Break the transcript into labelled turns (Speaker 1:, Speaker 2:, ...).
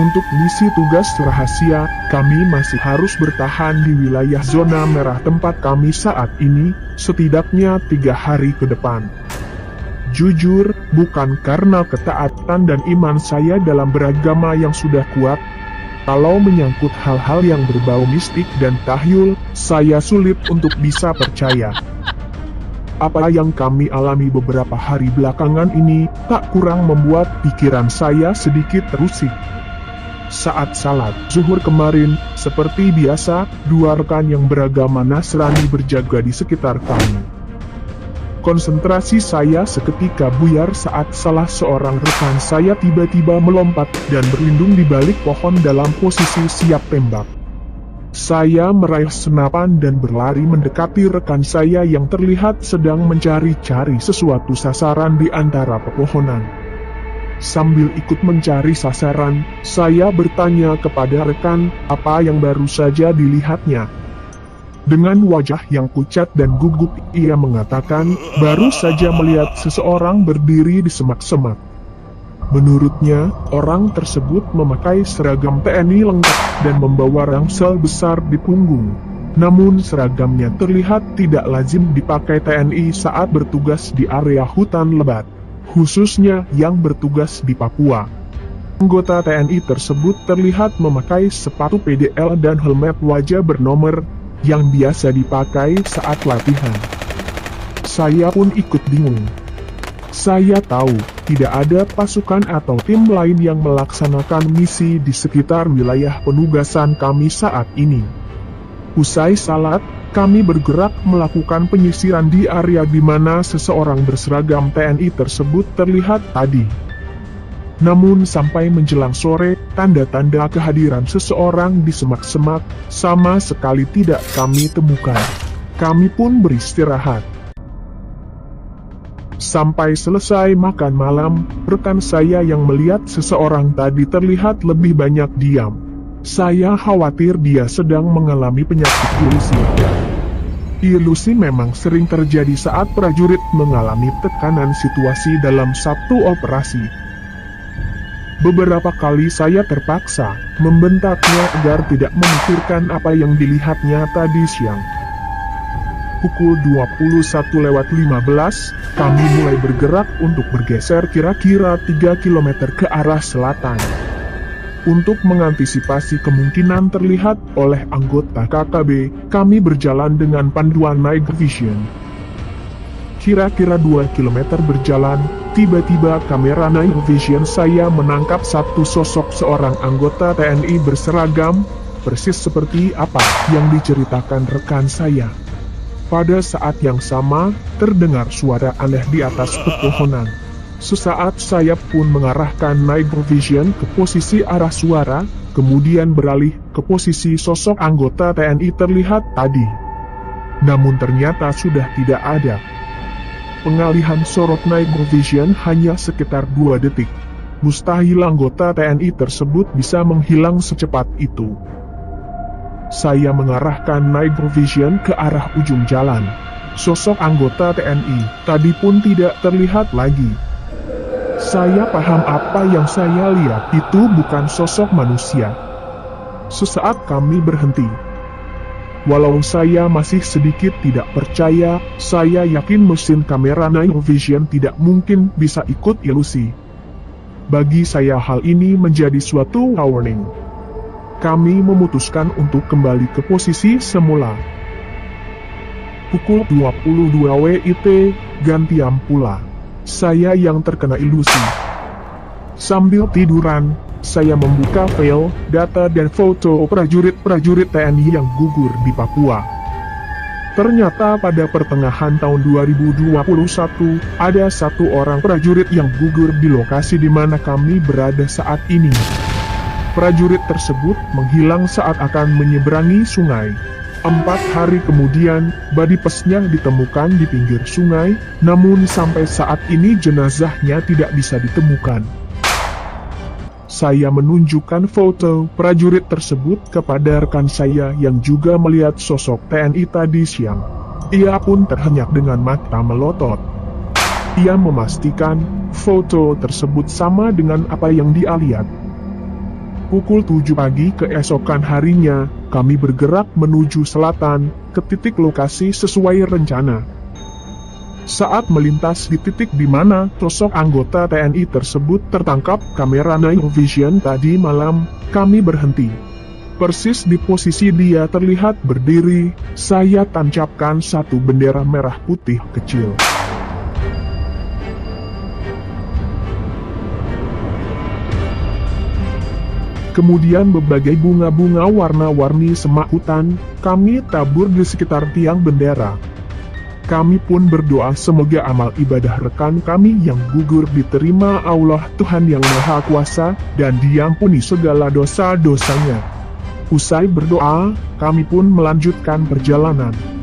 Speaker 1: Untuk misi tugas rahasia, kami masih harus bertahan di wilayah zona merah tempat kami saat ini, setidaknya 3 hari ke depan. Jujur, bukan karena ketaatan dan iman saya dalam beragama yang sudah kuat. Kalau menyangkut hal-hal yang berbau mistik dan tahyul, saya sulit untuk bisa percaya. Apa yang kami alami beberapa hari belakangan ini, tak kurang membuat pikiran saya sedikit terusik. Saat salat zuhur kemarin, seperti biasa, 2 rekan yang beragama Nasrani berjaga di sekitar kami. Konsentrasi saya seketika buyar saat salah seorang rekan saya tiba-tiba melompat dan berlindung di balik pohon dalam posisi siap tembak. Saya meraih senapan dan berlari mendekati rekan saya yang terlihat sedang mencari-cari sesuatu sasaran di antara pepohonan. Sambil ikut mencari sasaran, saya bertanya kepada rekan, apa yang baru saja dilihatnya. Dengan wajah yang pucat dan gugup, ia mengatakan, baru saja melihat seseorang berdiri di semak-semak. Menurutnya, orang tersebut memakai seragam TNI lengkap dan membawa ransel besar di punggung. Namun seragamnya terlihat tidak lazim dipakai TNI saat bertugas di area hutan lebat, khususnya yang bertugas di Papua. Anggota TNI tersebut terlihat memakai sepatu PDL dan helmet wajah bernomor, yang biasa dipakai saat latihan. Saya pun ikut bingung. Saya tahu, tidak ada pasukan atau tim lain yang melaksanakan misi di sekitar wilayah penugasan kami saat ini. Usai salat, kami bergerak melakukan penyisiran di area di mana seseorang berseragam TNI tersebut terlihat tadi. Namun sampai menjelang sore, tanda-tanda kehadiran seseorang di semak-semak sama sekali tidak kami temukan. Kami pun beristirahat. Sampai selesai makan malam, rekan saya yang melihat seseorang tadi terlihat lebih banyak diam. Saya khawatir dia sedang mengalami penyakit ilusi. Ilusi memang sering terjadi saat prajurit mengalami tekanan situasi dalam satu operasi. Beberapa kali saya terpaksa membentaknya agar tidak memikirkan apa yang dilihatnya tadi siang. Pukul 21:15, kami mulai bergerak untuk bergeser kira-kira 3 km ke arah selatan. Untuk mengantisipasi kemungkinan terlihat oleh anggota KKB, kami berjalan dengan panduan night vision. Kira-kira 2 km berjalan, tiba-tiba kamera night vision saya menangkap satu sosok seorang anggota TNI berseragam, persis seperti apa yang diceritakan rekan saya. Pada saat yang sama, terdengar suara aneh di atas pepohonan. Sesaat saya pun mengarahkan night vision ke posisi arah suara, kemudian beralih ke posisi sosok anggota TNI terlihat tadi. Namun ternyata sudah tidak ada. Pengalihan sorot night vision hanya sekitar 2 detik. Mustahil anggota TNI tersebut bisa menghilang secepat itu. Saya mengarahkan night vision ke arah ujung jalan. Sosok anggota TNI tadi pun tidak terlihat lagi. Saya paham apa yang saya lihat itu bukan sosok manusia. Sesaat kami berhenti. Walau saya masih sedikit tidak percaya, saya yakin mesin kamera night vision tidak mungkin bisa ikut ilusi. Bagi saya hal ini menjadi suatu warning. Kami memutuskan untuk kembali ke posisi semula. Pukul 22 WIT, gantian pula. Saya yang terkena ilusi. Sambil tiduran, saya membuka file, data dan foto prajurit-prajurit TNI yang gugur di Papua. Ternyata pada pertengahan tahun 2021, ada satu orang prajurit yang gugur di lokasi di mana kami berada saat ini. Prajurit tersebut menghilang saat akan menyeberangi sungai. 4 hari kemudian, body pesnya ditemukan di pinggir sungai, namun sampai saat ini jenazahnya tidak bisa ditemukan. Saya menunjukkan foto prajurit tersebut kepada rekan saya yang juga melihat sosok TNI tadi siang. Ia pun terhenyak dengan mata melotot. Ia memastikan foto tersebut sama dengan apa yang dia lihat. Pukul 7 pagi keesokan harinya, kami bergerak menuju selatan, ke titik lokasi sesuai rencana. Saat melintas di titik di mana sosok anggota TNI tersebut tertangkap kamera night vision tadi malam, kami berhenti. Persis di posisi dia terlihat berdiri, saya tancapkan satu bendera merah putih kecil. Kemudian berbagai bunga-bunga warna-warni semak hutan, kami tabur di sekitar tiang bendera. Kami pun berdoa semoga amal ibadah rekan kami yang gugur diterima Allah Tuhan Yang Maha Kuasa, dan diampuni segala dosa-dosanya. Usai berdoa, kami pun melanjutkan perjalanan.